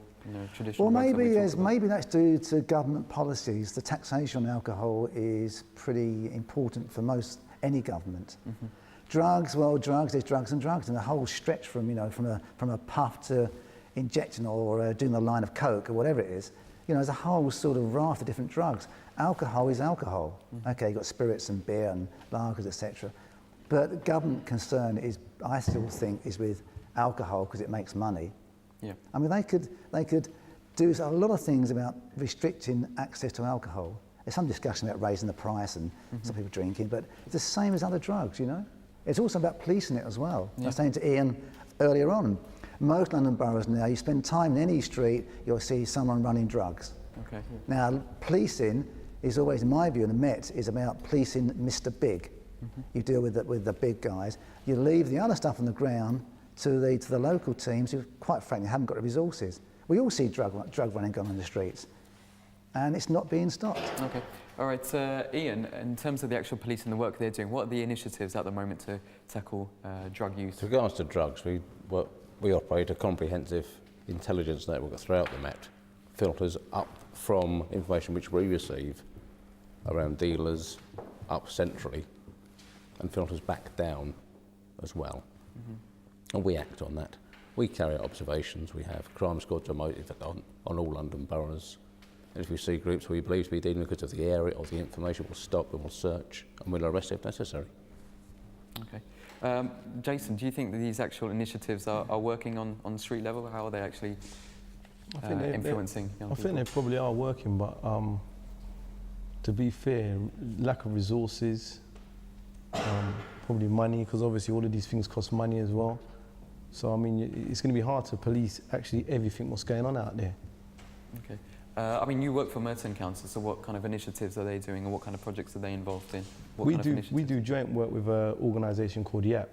traditional?
Well,
drugs
maybe that's due to government policies. The taxation on alcohol is pretty important for any government. Drugs, there's drugs and drugs, and the whole stretch from a puff to injecting or doing a line of coke or whatever it is, there's a whole sort of raft of different drugs. Alcohol is alcohol. Okay, you've got spirits and beer and lagers, etc. But the government concern I still think, is with alcohol because it makes money.
Yeah.
I mean, they could do a lot of things about restricting access to alcohol. There's some discussion about raising the price and some people drinking, but it's the same as other drugs, It's also about policing it as well. I was saying to Ian earlier on, most London boroughs now, you spend time in any street, you'll see someone running drugs.
Okay.
Now, policing is always, in my view, and the Met, is about policing Mr. Big. You deal with the big guys. You leave the other stuff on the ground to the local teams who, quite frankly, haven't got the resources. We all see drug running going on the streets, and it's not being stopped.
Okay. All right, Ian, in terms of the actual police and the work they're doing, what are the initiatives at the moment to tackle drug use?
With regards to drugs, we operate a comprehensive intelligence network throughout the Met, filters up from information which we receive around dealers up centrally, and filters back down as well. And we act on that. We carry out observations. We have crime squads motive on all London boroughs. And if we see groups we believe to be dealing because of the area or the information, we'll stop and we'll search and we'll arrest if necessary.
Okay. Jason, do you think that these actual initiatives are working on street level? How are they actually influencing young people?
I think they probably are working, but to be fair, lack of resources, probably money, because obviously all of these things cost money as well. So, I mean, it's going to be hard to police actually everything what's going on out there.
Okay. I mean, you work for Merton Council, so what kind of initiatives are they doing and what kind of projects are they involved in?
We do joint work with an organisation called YAP,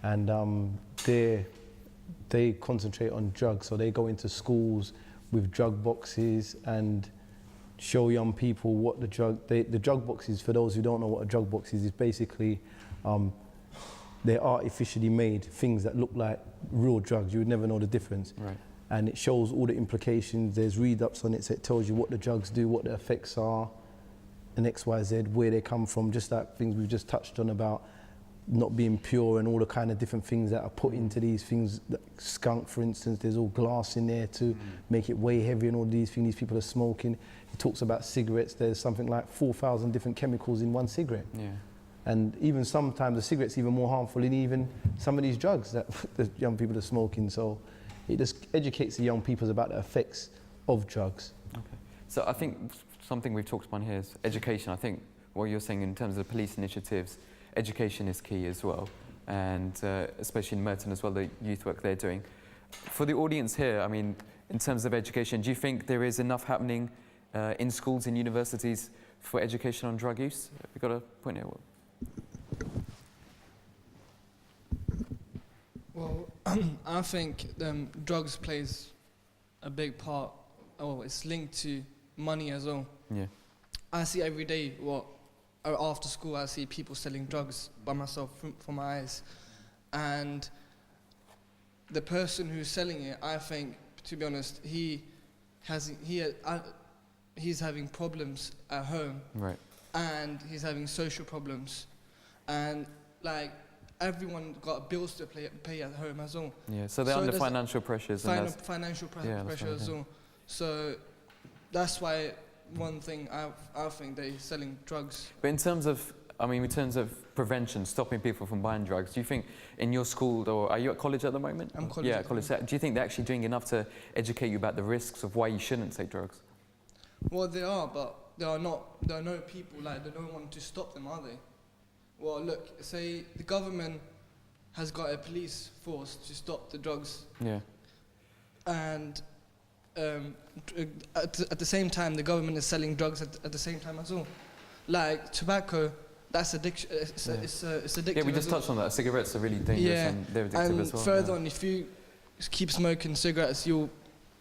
and they concentrate on drugs. So they go into schools with drug boxes and show young people what the drug boxes, for those who don't know what a drug box is basically they're artificially made things that look like real drugs. You would never know the difference.
Right.
And it shows all the implications. There's read-ups on it, so it tells you what the drugs do, what the effects are, and X, Y, Z, where they come from, just like things we've just touched on about not being pure and all the kind of different things that are put into these things. Skunk, for instance, there's all glass in there to make it way heavier, and all these things these people are smoking. He talks about cigarettes. There's something like 4,000 different chemicals in one cigarette.
Yeah.
And even sometimes the cigarette's even more harmful than even some of these drugs that the young people are smoking. So it just educates the young people about the effects of drugs.
Okay. So I think something we've talked about here is education. I think what you're saying in terms of the police initiatives education is key as well, and especially in Merton as well, the youth work they're doing. For the audience here, I mean, in terms of education, do you think there is enough happening in schools and universities for education on drug use? Have you got a point here?
Well, I think drugs plays a big part. Oh, it's linked to money as well.
Yeah.
I see every day, after school, I see people selling drugs by myself from my eyes, and the person who's selling it, I think, to be honest, he's having problems at home,
right?
And he's having social problems, and like everyone got bills to pay at home as well.
Yeah, so they're under financial pressures.
Financial pressure as well. So that's why one thing I think they're selling drugs.
But in terms of prevention, stopping people from buying drugs, do you think in your school, or are you at college at the moment?
I'm college.
Yeah, college. Do you think they're actually doing enough to educate you about the risks of why you shouldn't take drugs?
Well, they are, but there are no people, like, there's no one to stop them, are they? Well, look, say the government has got a police force to stop the drugs.
Yeah.
And at the same time, the government is selling drugs at the same time as well. Like tobacco, that's addiction. It's addictive.
Yeah, we just touched on that. Cigarettes are really dangerous and they're addictive as well.
Further on, if you keep smoking cigarettes, you'll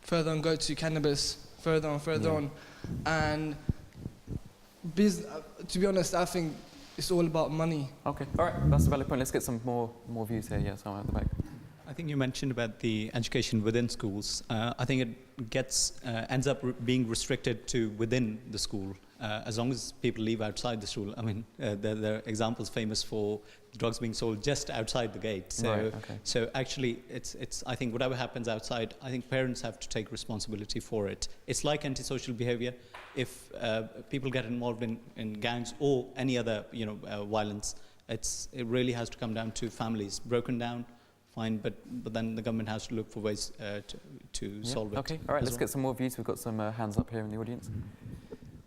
further on go to cannabis, further on. And to be honest, I think it's all about money.
Okay, all right, that's a valid point. Let's get some more views here. Yeah, someone at the back.
I think you mentioned about the education within schools. I think it ends up being restricted to within the school. As long as people leave outside the school. I mean, there are examples famous for drugs being sold just outside the gate. So,
right, okay.
So actually, it's. I think whatever happens outside, I think parents have to take responsibility for it. It's like antisocial behavior. If people get involved in gangs or any other violence, it really has to come down to families broken down. Fine, but then the government has to look for ways to solve it.
Okay, all right. Let's get some more views. We've got some hands up here in the audience.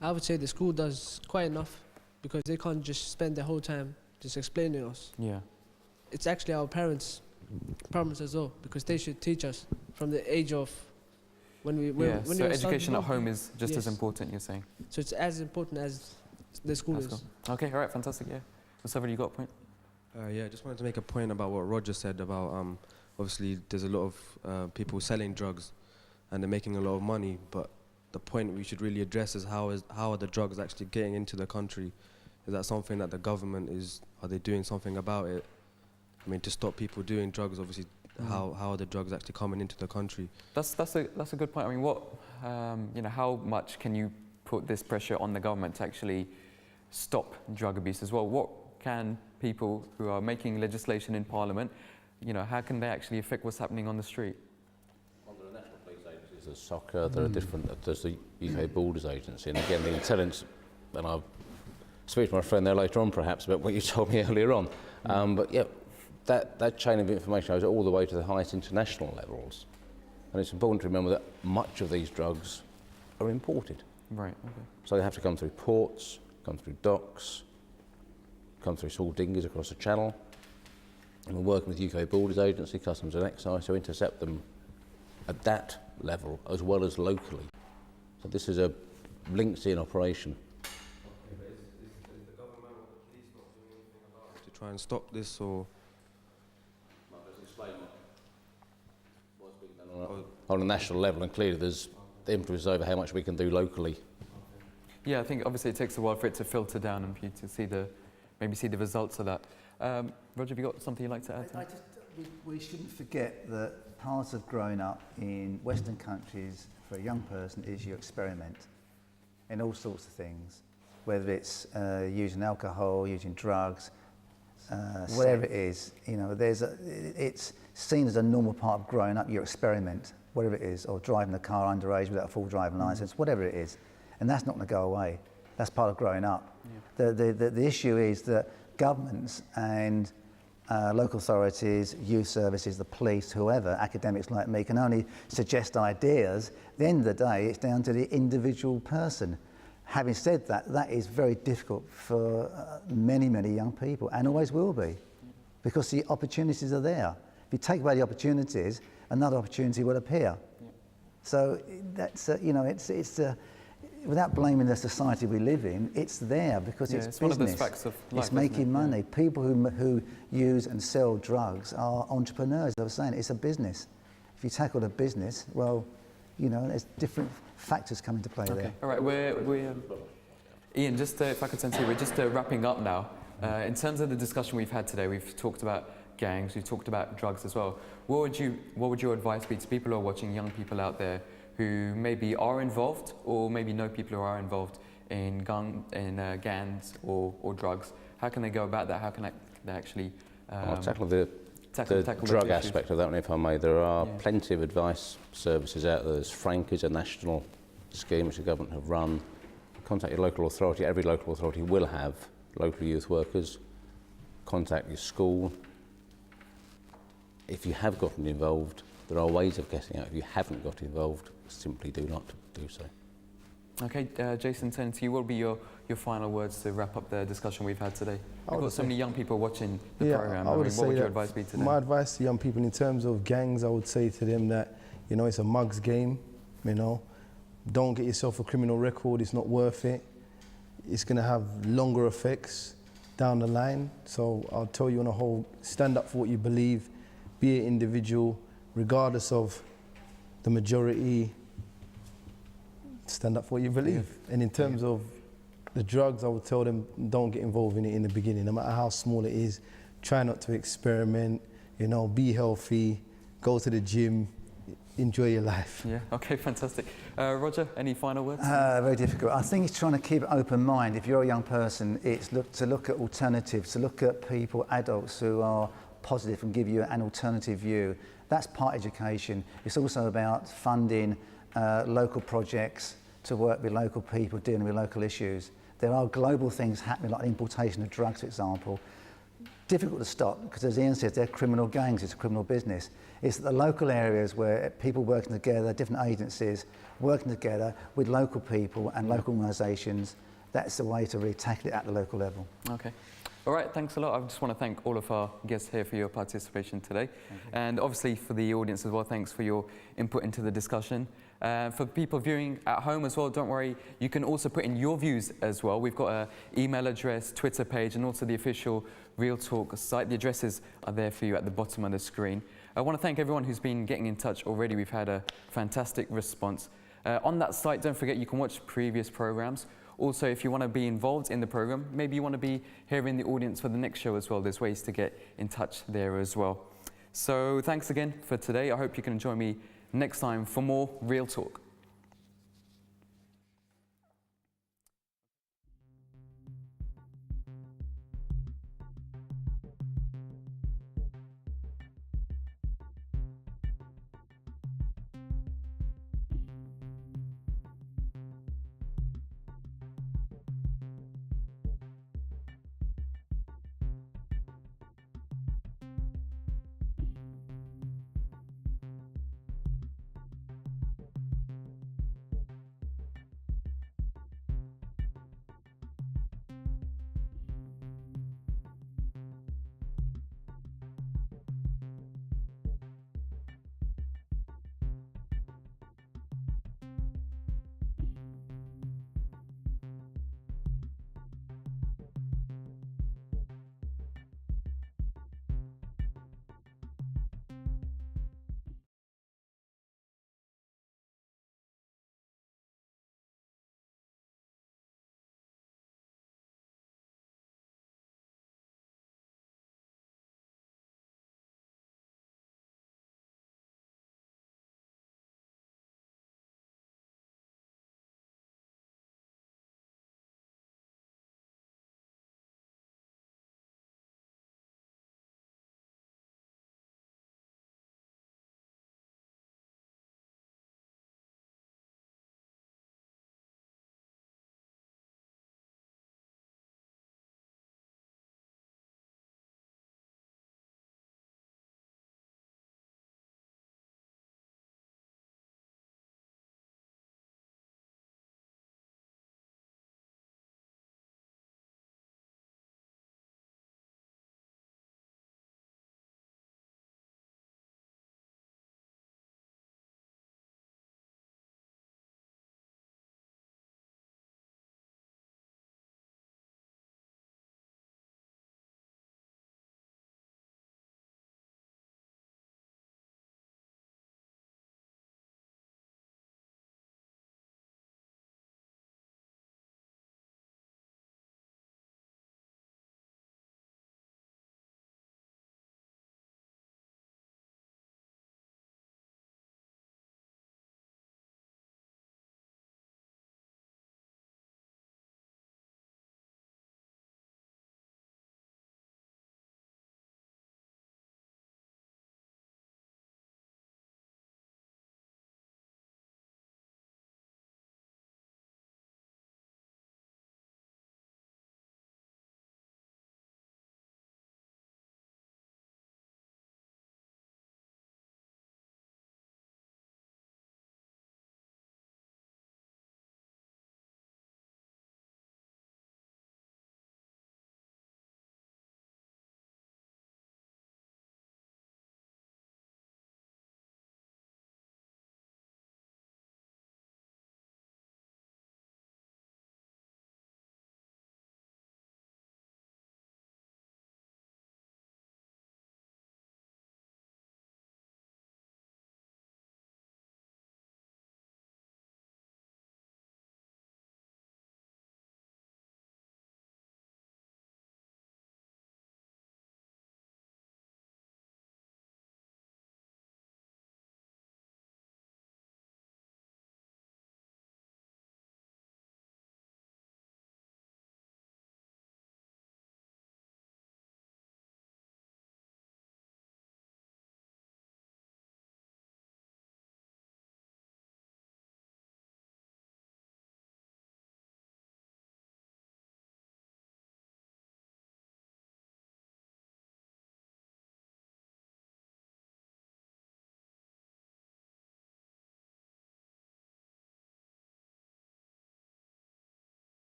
I would say the school does quite enough because they can't just spend their whole time just explaining to us.
Yeah.
It's actually our parents' problems as well because they should teach us from the age of when we.
So education at home is just as important, you're saying?
So it's as important as the school is.
Cool. Okay, all right, fantastic, yeah. So, Severin, you got a point?
Yeah, I just wanted to make a point about what Roger said about obviously there's a lot of people selling drugs and they're making a lot of money, but the point we should really address is how are the drugs actually getting into the country? Is that something that the government are they doing something about it? I mean, to stop people doing drugs, obviously, how are the drugs actually coming into the country?
That's a good point. I mean, what how much can you put this pressure on the government to actually stop drug abuse as well? What can people who are making legislation in Parliament, how can they actually affect what's happening on the street?
There's soccer, there are there's the UK Borders Agency, and again the intelligence, and I'll speak to my friend there later on perhaps about what you told me earlier on, but yeah, that chain of information goes all the way to the highest international levels, and it's important to remember that much of these drugs are imported.
Right, okay.
So they have to come through ports, come through docks, come through small dinghies across the channel, and we're working with UK Borders Agency, Customs and Excise to intercept them at that level as well as locally. So this is a linked-in operation.
Okay, but is the government or the police not doing anything about it to try and stop this, or?
Well, let's explain what's being done on a national level, and clearly there's the influence over how much we can do locally.
Yeah, I think obviously it takes a while for it to filter down and for you to see maybe see the results of that. Roger, have you got something you'd like to add?
We shouldn't forget that part of growing up in Western countries for a young person is you experiment in all sorts of things, whether it's using alcohol, using drugs, whatever it is. It's seen as a normal part of growing up. You experiment, whatever it is, or driving a car underage without a full driving licence, whatever it is, and that's not going to go away. That's part of growing up. Yeah. The issue is that governments and local authorities, youth services, the police, whoever, academics like me, can only suggest ideas. At the end of the day, it's down to the individual person. Having said that, that is very difficult for many, many young people, and always will be, because the opportunities are there. If you take away the opportunities, another opportunity will appear. So that's, you know, it's without blaming the society we live in, it's there because it's business.
One of those facts of life,
it's making money. People who use and sell drugs are entrepreneurs. I was saying, it's a business. If you tackle the business, well, you know, there's different factors come into play there.
All right, we're Ian, just if I could turn to you, we're just wrapping up now. In terms of the discussion we've had today, we've talked about gangs, we've talked about drugs as well. What would your advice be to people who are watching, young people out there who maybe are involved or maybe know people who are involved in gangs or drugs? How can they go about that? How can they actually
I'll tackle the drug aspect of that one, if I may. There are plenty of advice services out there. There's Frank is a national scheme which the government have run. Contact your local authority. Every local authority will have local youth workers. Contact your school. If you have gotten involved, there are ways of getting out. If you haven't got involved, simply do not do so.
Okay, Jason, turning to you, what will be your final words to wrap up the discussion we've had today? We've got so many young people watching the programme. What would your advice be to them?
My advice to young people in terms of gangs, I would say to them that, you know, it's a mug's game, you know. Don't get yourself a criminal record, it's not worth it. It's going to have longer effects down the line. So I'll tell you on a whole, stand up for what you believe, be an individual, regardless of the majority, stand up for what you believe. And in terms of the drugs, I would tell them, don't get involved in it in the beginning, no matter how small it is. Try not to experiment, you know, be healthy, go to the gym, enjoy your life.
Yeah, okay, fantastic. Roger, any final words?
Very difficult. I think it's trying to keep an open mind. If you're a young person, it's to look at alternatives, to look at people, adults who are positive and give you an alternative view. That's part education. It's also about funding local projects to work with local people dealing with local issues. There are global things happening, like the importation of drugs, for example. Difficult to stop because, as Ian said, they're criminal gangs, it's a criminal business. It's the local areas where people working together, different agencies working together with local people and local organisations. That's the way to really tackle it at the local level.
Okay. All right, thanks a lot. I just want to thank all of our guests here for your participation today. And obviously for the audience as well, thanks for your input into the discussion. For people viewing at home as well, don't worry, you can also put in your views as well. We've got an email address, Twitter page, and also the official Real Talk site. The addresses are there for you at the bottom of the screen. I want to thank everyone who's been getting in touch already. We've had a fantastic response. On that site, don't forget you can watch previous programs. Also, if you want to be involved in the program, maybe you want to be here in the audience for the next show as well, there's ways to get in touch there as well. So thanks again for today. I hope you can join me next time for more Real Talk.